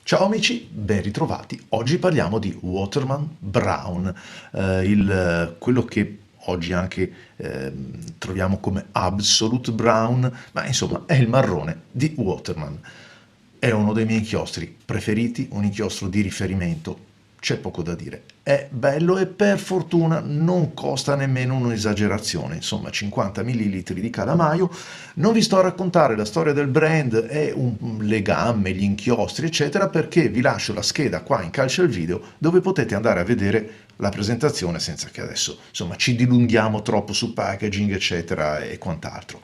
Ciao amici, ben ritrovati. Oggi parliamo di Waterman Brown, quello che oggi anche troviamo come Absolute Brown, ma insomma è il marrone di Waterman. È uno dei miei inchiostri preferiti, un inchiostro di riferimento, c'è poco da dire. È bello e per fortuna non costa nemmeno un'esagerazione, insomma 50 ml di calamaio. Non vi sto a raccontare la storia del brand e le gamme, gli inchiostri eccetera, perché vi lascio la scheda qua in calce al video dove potete andare a vedere la presentazione senza che adesso insomma ci dilunghiamo troppo su packaging eccetera e quant'altro.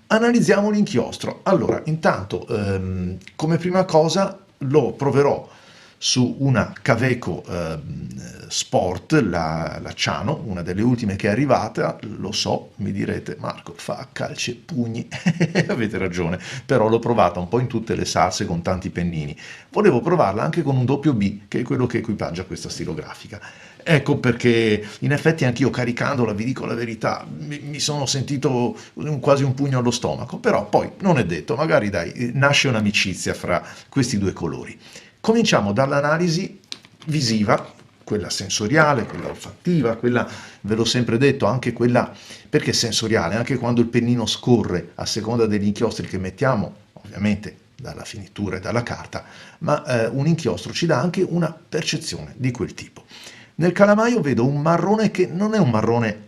Analizziamo l'inchiostro. Allora, intanto, come prima cosa lo proverò su una Caveco Sport, la Ciano, una delle ultime che è arrivata. Lo so, mi direte, Marco, fa calci e pugni. Avete ragione, però l'ho provata un po' in tutte le salse con tanti pennini. Volevo provarla anche con un doppio B, che è quello che equipaggia questa stilografica. Ecco perché in effetti anch'io caricandola, vi dico la verità, mi sono sentito quasi un pugno allo stomaco, però poi non è detto, magari dai, nasce un'amicizia fra questi due colori. Cominciamo dall'analisi visiva, quella sensoriale, quella olfattiva, quella, ve l'ho sempre detto, anche quella, perché sensoriale, anche quando il pennino scorre a seconda degli inchiostri che mettiamo, ovviamente dalla finitura e dalla carta, ma un inchiostro ci dà anche una percezione di quel tipo. Nel calamaio vedo un marrone che non è un marrone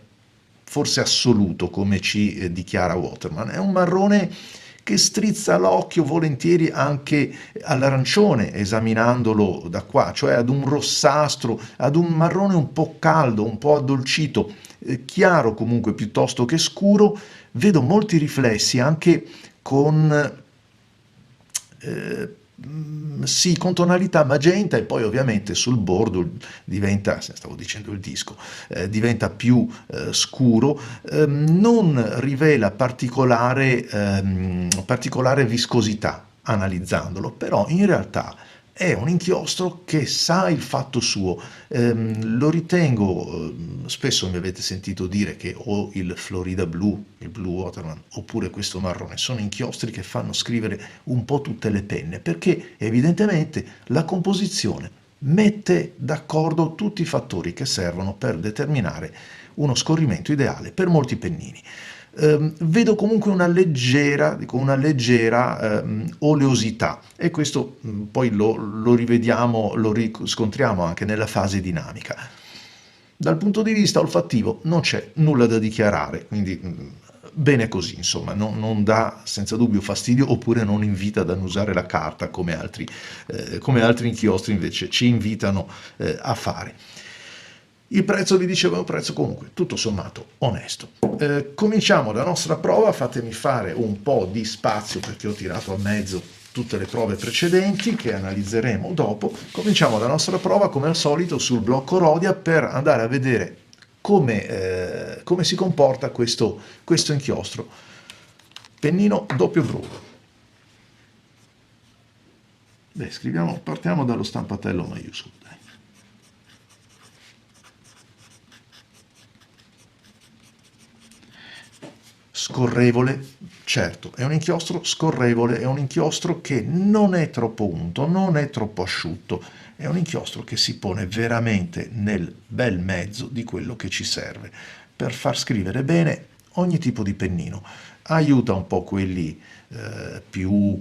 forse assoluto come ci dichiara Waterman, è un marrone che strizza l'occhio volentieri anche all'arancione esaminandolo da qua, cioè ad un rossastro, ad un marrone un po' caldo, un po' addolcito, chiaro comunque piuttosto che scuro. Vedo molti riflessi anche con sì, con tonalità magenta e poi ovviamente sul bordo diventa, stavo dicendo il disco, diventa più scuro, non rivela particolare viscosità analizzandolo, però in realtà è un inchiostro che sa il fatto suo. Lo ritengo, spesso mi avete sentito dire che o il Florida Blue, il Blue Waterman, oppure questo marrone, sono inchiostri che fanno scrivere un po' tutte le penne, perché evidentemente la composizione mette d'accordo tutti i fattori che servono per determinare uno scorrimento ideale per molti pennini. Vedo comunque una leggera, oleosità e questo poi lo rivediamo, lo riscontriamo anche nella fase dinamica. Dal punto di vista olfattivo non c'è nulla da dichiarare, quindi bene così, insomma, non dà senza dubbio fastidio oppure non invita ad annusare la carta come altri inchiostri invece ci invitano a fare. Il prezzo, vi dicevo, è un prezzo comunque tutto sommato onesto. Cominciamo la nostra prova, fatemi fare un po' di spazio perché ho tirato a mezzo tutte le prove precedenti che analizzeremo dopo. Cominciamo la nostra prova come al solito sul blocco Rodia per andare a vedere come si comporta questo inchiostro. Pennino doppio bruno. Beh, partiamo dallo stampatello maiuscolo. Dai. Scorrevole, certo, è un inchiostro scorrevole, è un inchiostro che non è troppo unto, non è troppo asciutto, è un inchiostro che si pone veramente nel bel mezzo di quello che ci serve per far scrivere bene ogni tipo di pennino. Aiuta un po' quelli più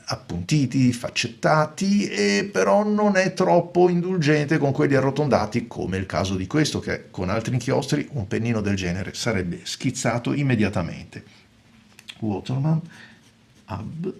appuntiti, faccettati, e però non è troppo indulgente con quelli arrotondati, come il caso di questo, che con altri inchiostri un pennino del genere sarebbe schizzato immediatamente. Waterman Absolute.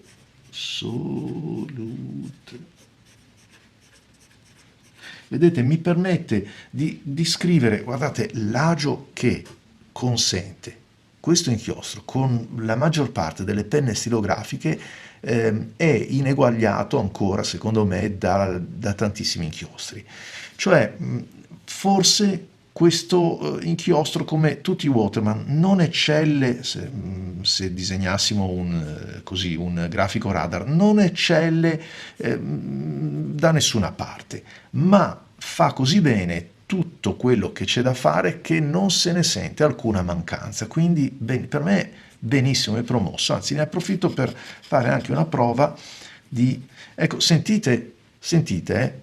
Vedete, mi permette di scrivere, guardate, l'agio che consente questo inchiostro con la maggior parte delle penne stilografiche è ineguagliato ancora, secondo me, da tantissimi inchiostri. Cioè, forse questo inchiostro, come tutti i Waterman, non eccelle, se disegnassimo un grafico radar, non eccelle da nessuna parte, ma fa così bene tutto quello che c'è da fare che non se ne sente alcuna mancanza. Quindi per me benissimo, è promosso. Anzi, ne approfitto per fare anche una prova di Ecco, sentite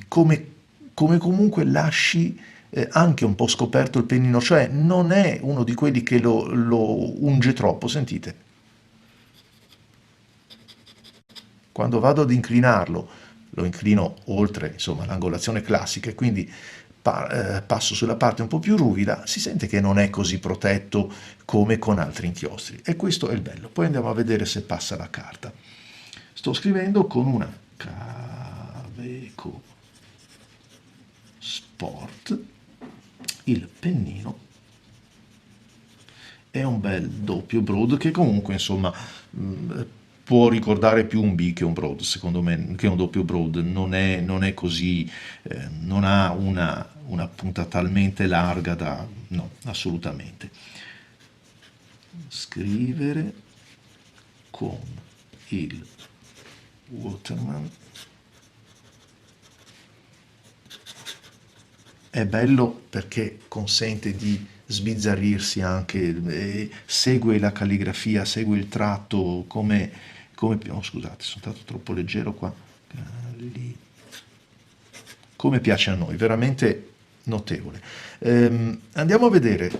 come comunque lasci anche un po' scoperto il pennino, cioè non è uno di quelli che lo unge troppo, sentite. Quando vado ad inclinarlo, lo inclino oltre, insomma, l'angolazione classica e quindi passo sulla parte un po' più ruvida, si sente che non è così protetto come con altri inchiostri. E questo è il bello. Poi andiamo a vedere se passa la carta. Sto scrivendo con una Kaweco Sport, il pennino è un bel doppio broad che comunque insomma può ricordare più un B che un broad, secondo me, che un doppio broad, non è così, non ha una punta talmente larga da... no, assolutamente. Scrivere con il Waterman è bello perché consente di sbizzarrirsi anche, segue la calligrafia, segue il tratto oh, scusate, sono stato troppo leggero qua, come piace a noi, veramente notevole. Andiamo a vedere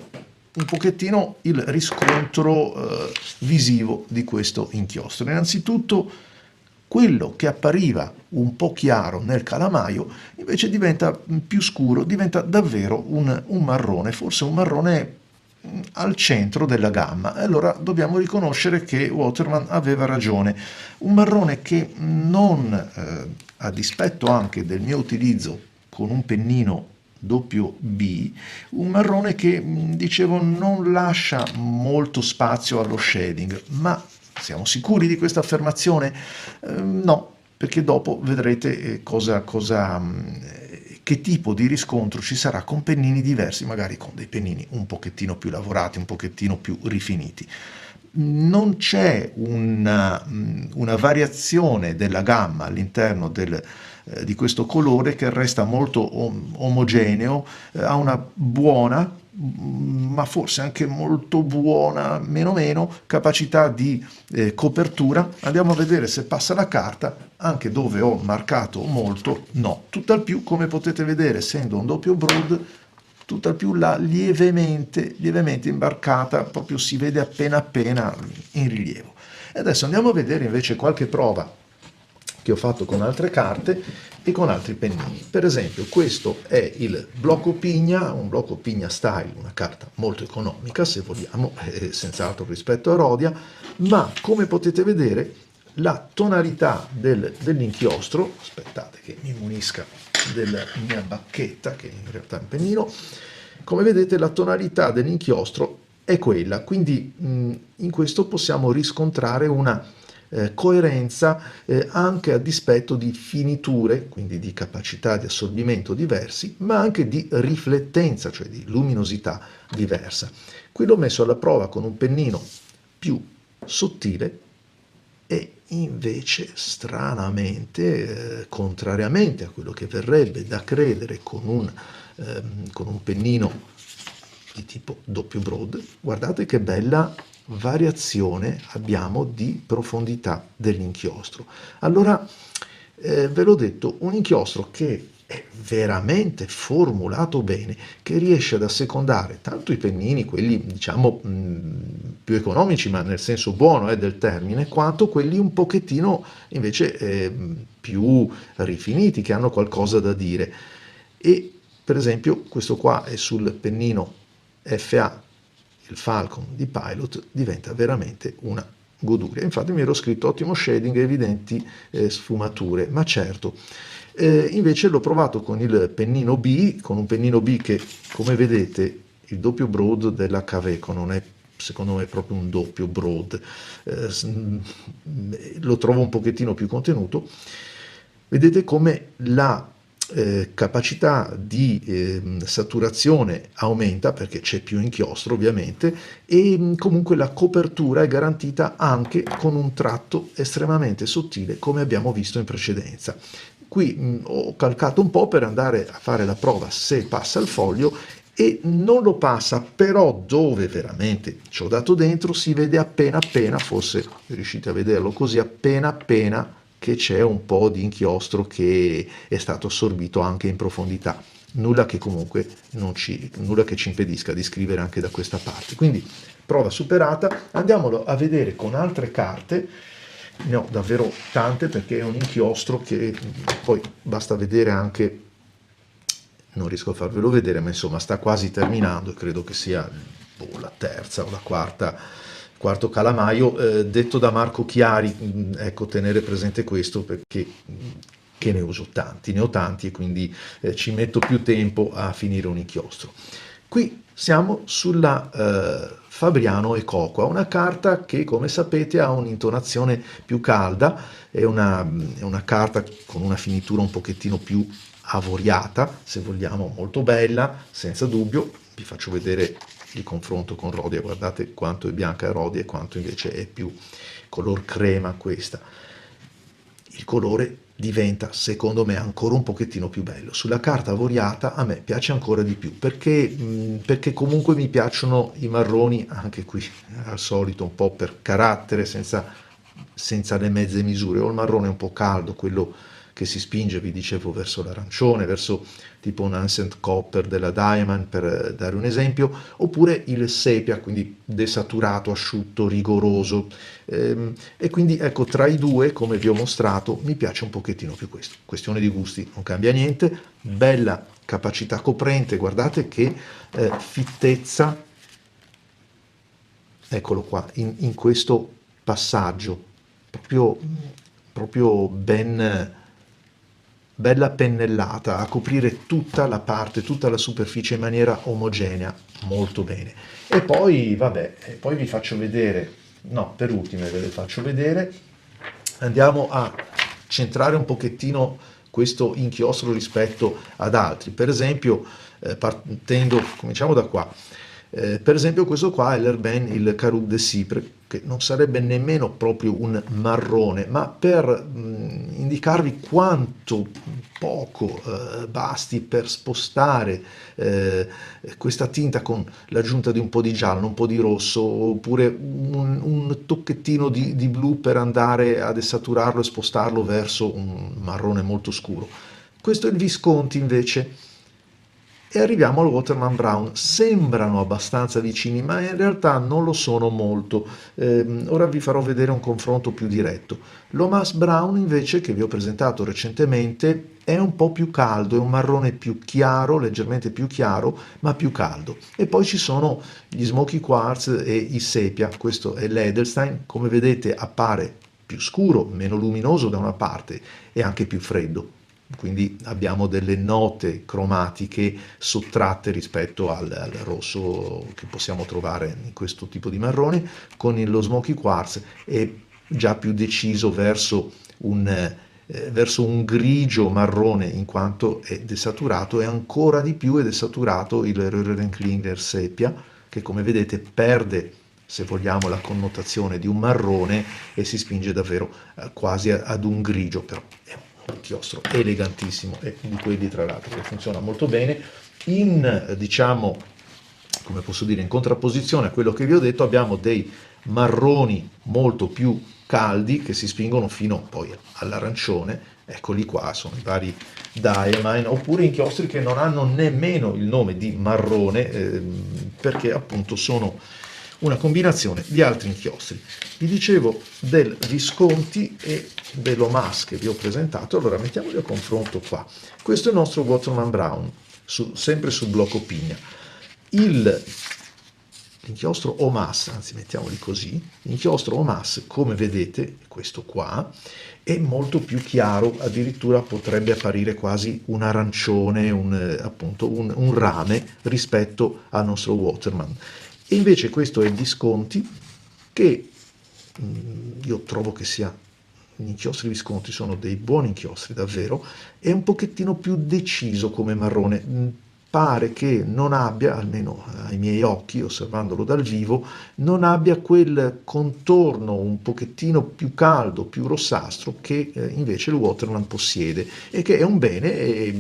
un pochettino il riscontro visivo di questo inchiostro. Innanzitutto quello che appariva un po' chiaro nel calamaio invece diventa più scuro, diventa davvero un marrone, forse un marrone al centro della gamma. E allora dobbiamo riconoscere che Waterman aveva ragione. Un marrone che non, a dispetto anche del mio utilizzo con un pennino doppio B, un marrone che, dicevo, non lascia molto spazio allo shading, ma siamo sicuri di questa affermazione? No, perché dopo vedrete che tipo di riscontro ci sarà con pennini diversi, magari con dei pennini un pochettino più lavorati, un pochettino più rifiniti. Non c'è una variazione della gamma all'interno di questo colore che resta molto omogeneo, ha una buona, ma forse anche molto buona, meno, capacità di copertura. Andiamo a vedere se passa la carta, anche dove ho marcato molto, no. Tutt'al più, come potete vedere, essendo un doppio broad, tutt'al più là lievemente imbarcata, proprio si vede appena in rilievo. E adesso andiamo a vedere invece qualche prova che ho fatto con altre carte e con altri pennini. Per esempio questo è il blocco pigna, un blocco pigna style, una carta molto economica se vogliamo, senz'altro rispetto a Rhodia, ma come potete vedere la tonalità dell'inchiostro, aspettate che mi munisca della mia bacchetta che in realtà è un pennino, come vedete la tonalità dell'inchiostro è quella, quindi in questo possiamo riscontrare una coerenza anche a dispetto di finiture, quindi di capacità di assorbimento diversi, ma anche di riflettenza, cioè di luminosità diversa. Qui l'ho messo alla prova con un pennino più sottile e invece stranamente, contrariamente a quello che verrebbe da credere con un pennino di tipo doppio broad, guardate che bella variazione abbiamo di profondità dell'inchiostro. Allora, ve l'ho detto, un inchiostro che è veramente formulato bene, che riesce ad assecondare tanto i pennini, quelli diciamo più economici, ma nel senso buono del termine, quanto quelli un pochettino invece più rifiniti, che hanno qualcosa da dire. E per esempio questo qua è sul pennino FA, il Falcon di Pilot, diventa veramente una goduria. Infatti mi ero scritto ottimo shading e evidenti sfumature, ma certo. Invece l'ho provato con il pennino B, con un pennino B che, come vedete, il doppio broad della Kaweco non è, secondo me, proprio un doppio broad, lo trovo un pochettino più contenuto. Vedete come la capacità di saturazione aumenta perché c'è più inchiostro ovviamente, e comunque la copertura è garantita anche con un tratto estremamente sottile come abbiamo visto in precedenza. Qui ho calcato un po' per andare a fare la prova se passa il foglio e non lo passa, però dove veramente ci ho dato dentro si vede appena, forse riuscite a vederlo così, appena che c'è un po' di inchiostro che è stato assorbito anche in profondità. Nulla che comunque nulla che ci impedisca di scrivere anche da questa parte. Quindi prova superata, andiamolo a vedere con altre carte, ne ho davvero tante perché è un inchiostro che poi basta vedere anche, non riesco a farvelo vedere, ma insomma sta quasi terminando e credo che sia la terza o la quarto calamaio, detto da Marco Chiari, ecco, tenere presente questo perché che ne uso tanti, ne ho tanti e quindi ci metto più tempo a finire un inchiostro. Qui siamo sulla Fabriano e Cocoa, una carta che come sapete ha un'intonazione più calda, è una carta con una finitura un pochettino più avoriata, se vogliamo, molto bella, senza dubbio. Vi faccio vedere il confronto con Rhodia, guardate quanto è bianca Rhodia e quanto invece è più color crema questa. Il colore diventa, secondo me, ancora un pochettino più bello. Sulla carta avoriata a me piace ancora di più, perché comunque mi piacciono i marroni, anche qui al solito un po' per carattere, senza le mezze misure, o il marrone un po' caldo, quello che si spinge, vi dicevo, verso l'arancione, verso tipo un Ancient Copper della Diamond, per dare un esempio, oppure il sepia, quindi desaturato, asciutto, rigoroso. E quindi ecco, tra i due, come vi ho mostrato, mi piace un pochettino più questo. Questione di gusti, non cambia niente, bella capacità coprente, guardate che fittezza, eccolo qua, in questo passaggio, proprio bella pennellata, a coprire tutta la parte, tutta la superficie in maniera omogenea, molto bene. E poi, vabbè, poi vi faccio vedere, no, per ultime ve le faccio vedere, andiamo a centrare un pochettino questo inchiostro rispetto ad altri. Per esempio, cominciamo da qua. Per esempio questo qua è l'Herben, il Caroube de Cypre, che non sarebbe nemmeno proprio un marrone, ma per indicarvi quanto poco basti per spostare questa tinta con l'aggiunta di un po' di giallo, un po' di rosso, oppure un tocchettino di blu per andare a desaturarlo e spostarlo verso un marrone molto scuro. Questo è il Visconti invece. E arriviamo al Waterman Brown. Sembrano abbastanza vicini, ma in realtà non lo sono molto. Ora vi farò vedere un confronto più diretto. L'Omas Brown invece, che vi ho presentato recentemente, è un po' più caldo, è un marrone più chiaro, leggermente più chiaro, ma più caldo. E poi ci sono gli Smoky Quartz e i Sepia. Questo è l'Edelstein, come vedete appare più scuro, meno luminoso da una parte e anche più freddo. Quindi abbiamo delle note cromatiche sottratte rispetto al rosso che possiamo trovare in questo tipo di marrone, con lo Smoky Quartz è già più deciso verso un grigio marrone in quanto è desaturato, e ancora di più è desaturato il Röhren Klinger Sepia, che come vedete perde, se vogliamo, la connotazione di un marrone e si spinge davvero quasi ad un grigio, però è un inchiostro elegantissimo e di quelli tra l'altro che funziona molto bene. Diciamo, come posso dire, in contrapposizione a quello che vi ho detto, abbiamo dei marroni molto più caldi che si spingono fino poi all'arancione. Eccoli qua, sono i vari Diamine, oppure inchiostri che non hanno nemmeno il nome di marrone, perché appunto sono una combinazione di altri inchiostri. Vi dicevo del Visconti e dell'Omas che vi ho presentato, allora mettiamoli a confronto qua. Questo è il nostro Waterman Brown, sempre sul blocco pigna. L'inchiostro Omas, anzi mettiamoli così, l'inchiostro Omas, come vedete, questo qua, è molto più chiaro, addirittura potrebbe apparire quasi un arancione, appunto un rame rispetto al nostro Waterman. E invece questo è il Visconti, che io trovo che sia, gli inchiostri Visconti sono dei buoni inchiostri davvero, è un pochettino più deciso come marrone, pare che non abbia, almeno ai miei occhi, osservandolo dal vivo, non abbia quel contorno un pochettino più caldo, più rossastro che invece il Waterman possiede, e che è un bene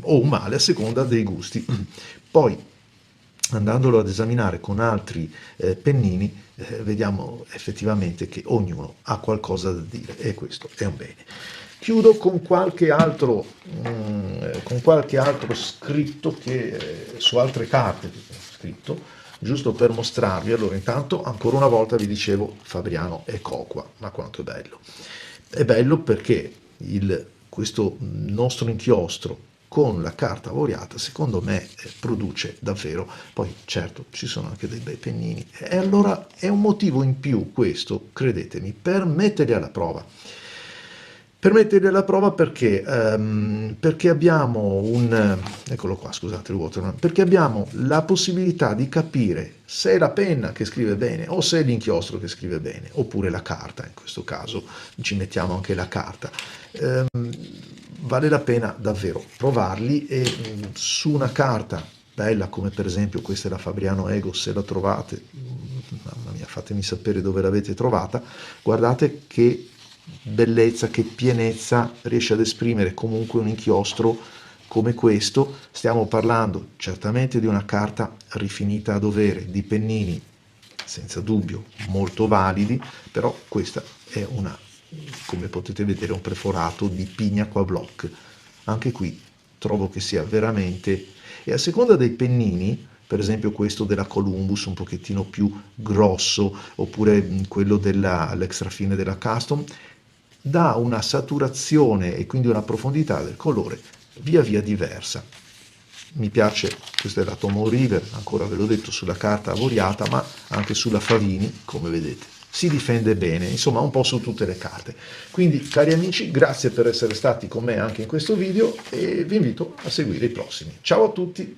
o un male a seconda dei gusti. Poi andandolo ad esaminare con altri pennini, vediamo effettivamente che ognuno ha qualcosa da dire e questo è un bene. Chiudo con qualche altro scritto che, su altre carte che ho scritto, giusto per mostrarvi. Allora, intanto, ancora una volta vi dicevo, Fabriano e Coqua, ma quanto è bello! È bello perché questo nostro inchiostro con la carta avoriata, secondo me, produce davvero. Poi certo ci sono anche dei bei pennini e allora è un motivo in più questo, credetemi, per metterli alla prova. Per metterli alla prova perché, perché abbiamo eccolo qua, scusate il Waterman, perché abbiamo la possibilità di capire se è la penna che scrive bene o se è l'inchiostro che scrive bene, oppure la carta, in questo caso ci mettiamo anche la carta. Vale la pena davvero provarli e su una carta bella come per esempio questa è la Fabriano Ego, se la trovate, mamma mia, fatemi sapere dove l'avete trovata, guardate che bellezza, che pienezza riesce ad esprimere comunque un inchiostro come questo. Stiamo parlando certamente di una carta rifinita a dovere, di pennini senza dubbio molto validi, però questa è una, come potete vedere, un perforato di Pigna Qua Block. Anche qui trovo che sia veramente, e a seconda dei pennini, per esempio questo della Columbus un pochettino più grosso, oppure quello l'extra fine della Custom, dà una saturazione e quindi una profondità del colore via via diversa. Mi piace, questa è la Tomo River, ancora ve l'ho detto, sulla carta avoriata, ma anche sulla Favini, come vedete. Si difende bene, insomma un po' su tutte le carte. Quindi, cari amici, grazie per essere stati con me anche in questo video e vi invito a seguire i prossimi. Ciao a tutti!